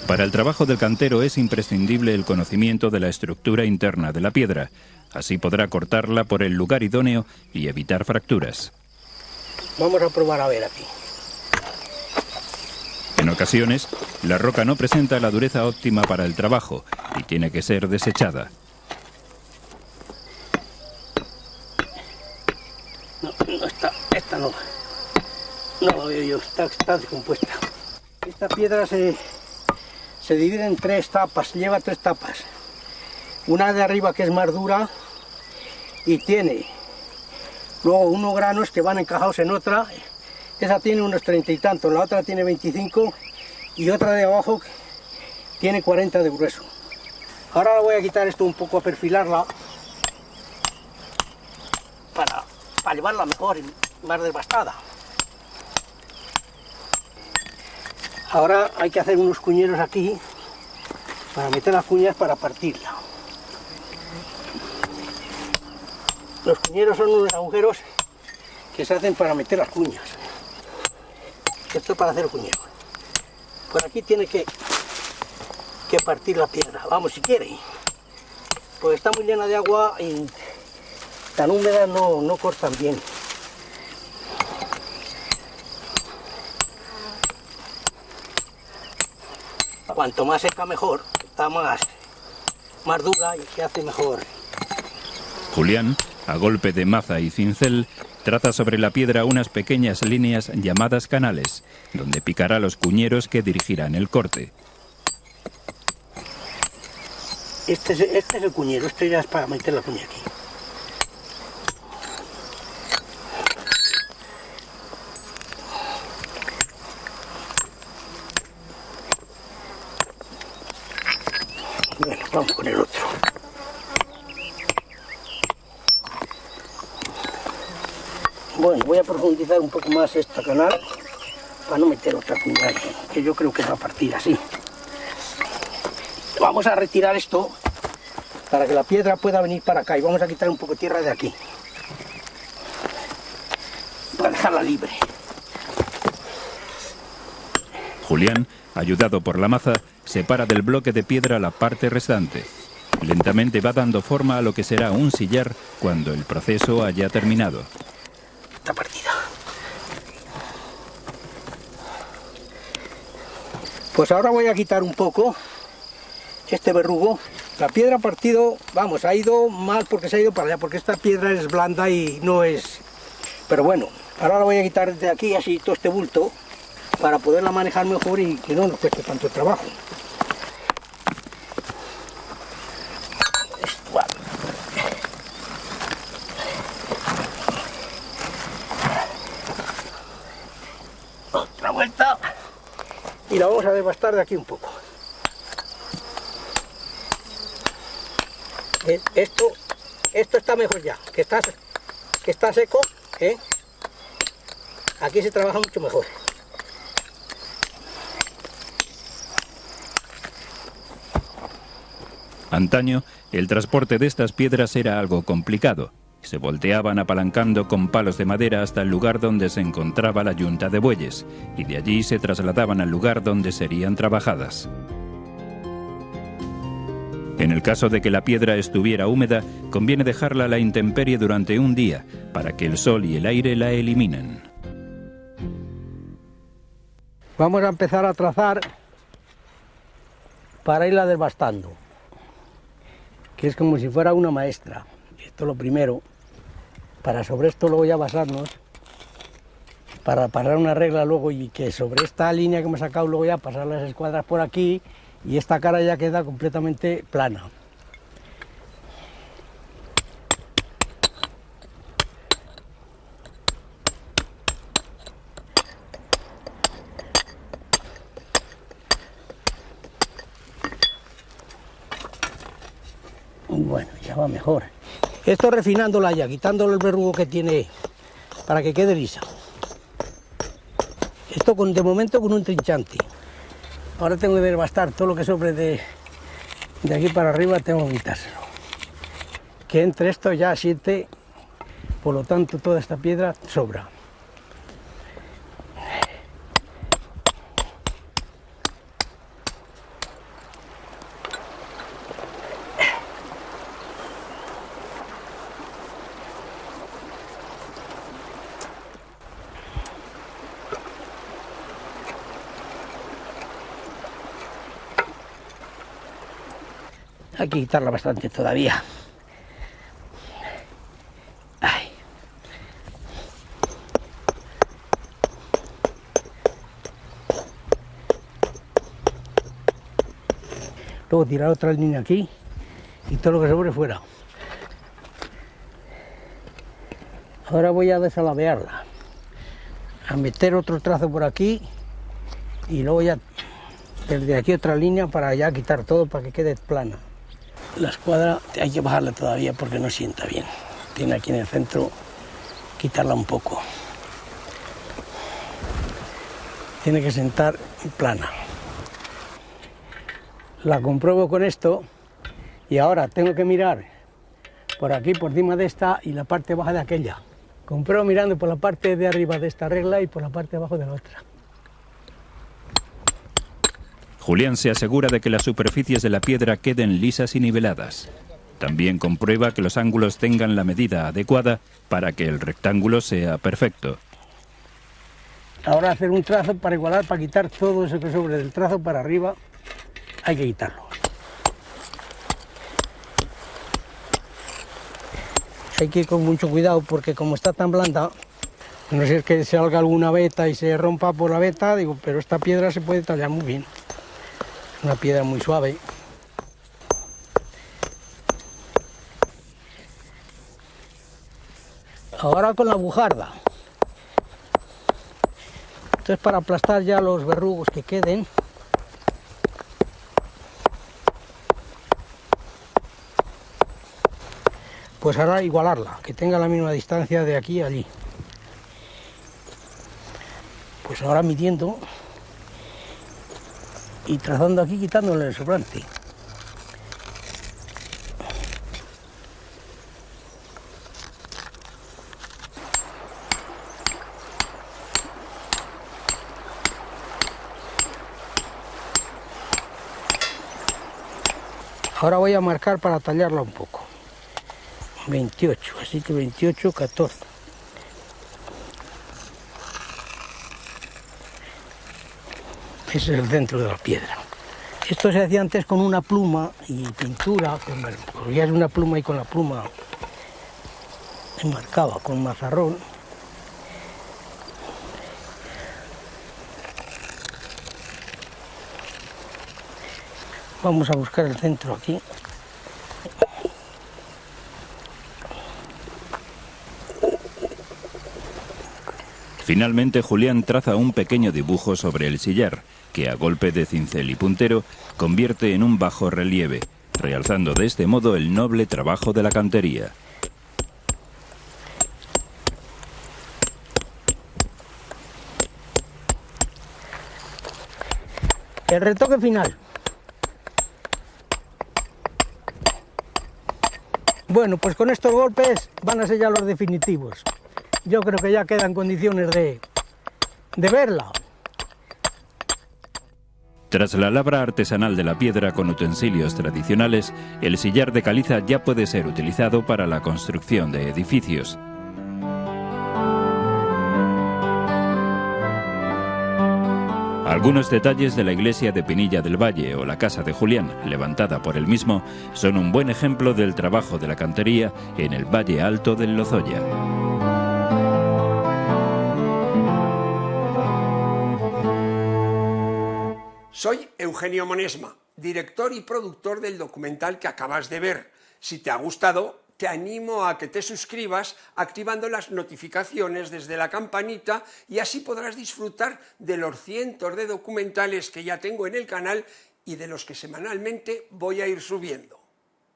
Para el trabajo del cantero es imprescindible el conocimiento de la estructura interna de la piedra. Así podrá cortarla por el lugar idóneo y evitar fracturas. Vamos a probar a ver aquí. En ocasiones, la roca no presenta la dureza óptima para el trabajo y tiene que ser desechada. No está, esta no. No la veo yo, está descompuesta. Esta piedra se divide en 3 tapas, lleva 3 tapas. Una de arriba que es más dura y tiene luego unos granos que van encajados en otra. Esa tiene unos 30 y tantos, la otra tiene 25 y otra de abajo tiene 40 de grueso. Ahora le voy a quitar esto un poco a perfilarla para llevarla mejor y más desbastada. Ahora hay que hacer unos cuñeros aquí para meter las cuñas para partirla. Los cuñeros son unos agujeros que se hacen para meter las cuñas. Esto es para hacer el cuñero. Por aquí tiene que partir la piedra, vamos si quiere. Pues está muy llena de agua y tan húmeda no cortan bien. Cuanto más seca mejor, está más dura y se hace mejor. Julián, a golpe de maza y cincel, traza sobre la piedra unas pequeñas líneas llamadas canales, donde picará los cuñeros que dirigirán el corte. Este es el cuñero, este ya es para meter la cuña aquí. Bueno, vamos con el otro. Bueno, voy a profundizar un poco más esta canal para no meter otra cuña ahí, que yo creo que va a partir así. Vamos a retirar esto para que la piedra pueda venir para acá y vamos a quitar un poco de tierra de aquí para dejarla libre. Julián, ayudado por la maza, separa del bloque de piedra la parte restante. Lentamente va dando forma a lo que será un sillar cuando el proceso haya terminado. Está partida. Pues ahora voy a quitar un poco este verrugo. La piedra ha partido, vamos, ha ido mal porque se ha ido para allá, porque esta piedra es blanda y no es... Pero bueno, ahora la voy a quitar desde aquí, así todo este bulto, para poderla manejar mejor y que no nos cueste tanto trabajo. Otra vuelta y la vamos a desbastar de aquí un poco. Esto está mejor ya, que está seco, ¿eh? Aquí se trabaja mucho mejor. Antaño, el transporte de estas piedras era algo complicado. Se volteaban apalancando con palos de madera hasta el lugar donde se encontraba la yunta de bueyes, y de allí se trasladaban al lugar donde serían trabajadas. En el caso de que la piedra estuviera húmeda, conviene dejarla a la intemperie durante un día, para que el sol y el aire la eliminen. Vamos a empezar a trazar para irla desbastando, que es como si fuera una maestra. Esto es lo primero, para sobre esto luego ya basarnos, para pasar una regla luego y que sobre esta línea que hemos sacado luego ya pasar las escuadras por aquí y esta cara ya queda completamente plana. Bueno, ya va mejor. Esto refinándola ya, quitándole el verrugo que tiene para que quede lisa. Esto de momento con un trinchante. Ahora tengo que desbastar todo lo que sobre de aquí para arriba, tengo que quitárselo. Que entre esto ya siente, por lo tanto toda esta piedra sobra. Hay que quitarla bastante todavía. Ay. Luego tirar otra línea aquí y todo lo que sobre fuera. Ahora voy a desalabearla, a meter otro trazo por aquí y luego ya desde aquí otra línea para ya quitar todo para que quede plana. La escuadra hay que bajarla todavía porque no sienta bien. Tiene aquí en el centro, quitarla un poco. Tiene que sentar plana. La compruebo con esto y ahora tengo que mirar por aquí, por encima de esta y la parte baja de aquella. Compruebo mirando por la parte de arriba de esta regla y por la parte de abajo de la otra. Julián se asegura de que las superficies de la piedra queden lisas y niveladas. También comprueba que los ángulos tengan la medida adecuada para que el rectángulo sea perfecto. Ahora hacer un trazo para igualar, para quitar todo eso que sobre del trazo para arriba. Hay que quitarlo. Hay que ir con mucho cuidado porque como está tan blanda, no sé, es que salga alguna veta y se rompa por la veta, digo, pero esta piedra se puede tallar muy bien. Es una piedra muy suave. Ahora con la bujarda. Entonces para aplastar ya los verrugos que queden, pues ahora igualarla, que tenga la misma distancia de aquí a allí. Pues ahora midiendo y trazando aquí, quitándole el sobrante. Ahora voy a marcar para tallarla un poco. 28, así que 28, 14. Ese es el centro de la piedra. Esto se hacía antes con una pluma y pintura, ya es una pluma y con la pluma enmarcaba con mazarrón. Vamos a buscar el centro aquí. Finalmente, Julián traza un pequeño dibujo sobre el sillar, que a golpe de cincel y puntero convierte en un bajo relieve, realzando de este modo el noble trabajo de la cantería. El retoque final. Bueno, pues con estos golpes van a ser ya los definitivos. Yo creo que ya quedan condiciones de verla. Tras la labra artesanal de la piedra con utensilios tradicionales, el sillar de caliza ya puede ser utilizado para la construcción de edificios. Algunos detalles de la iglesia de Pinilla del Valle o la casa de Julián, levantada por él mismo, son un buen ejemplo del trabajo de la cantería en el Valle Alto del Lozoya. Soy Eugenio Monesma, director y productor del documental que acabas de ver. Si te ha gustado, te animo a que te suscribas activando las notificaciones desde la campanita y así podrás disfrutar de los cientos de documentales que ya tengo en el canal y de los que semanalmente voy a ir subiendo.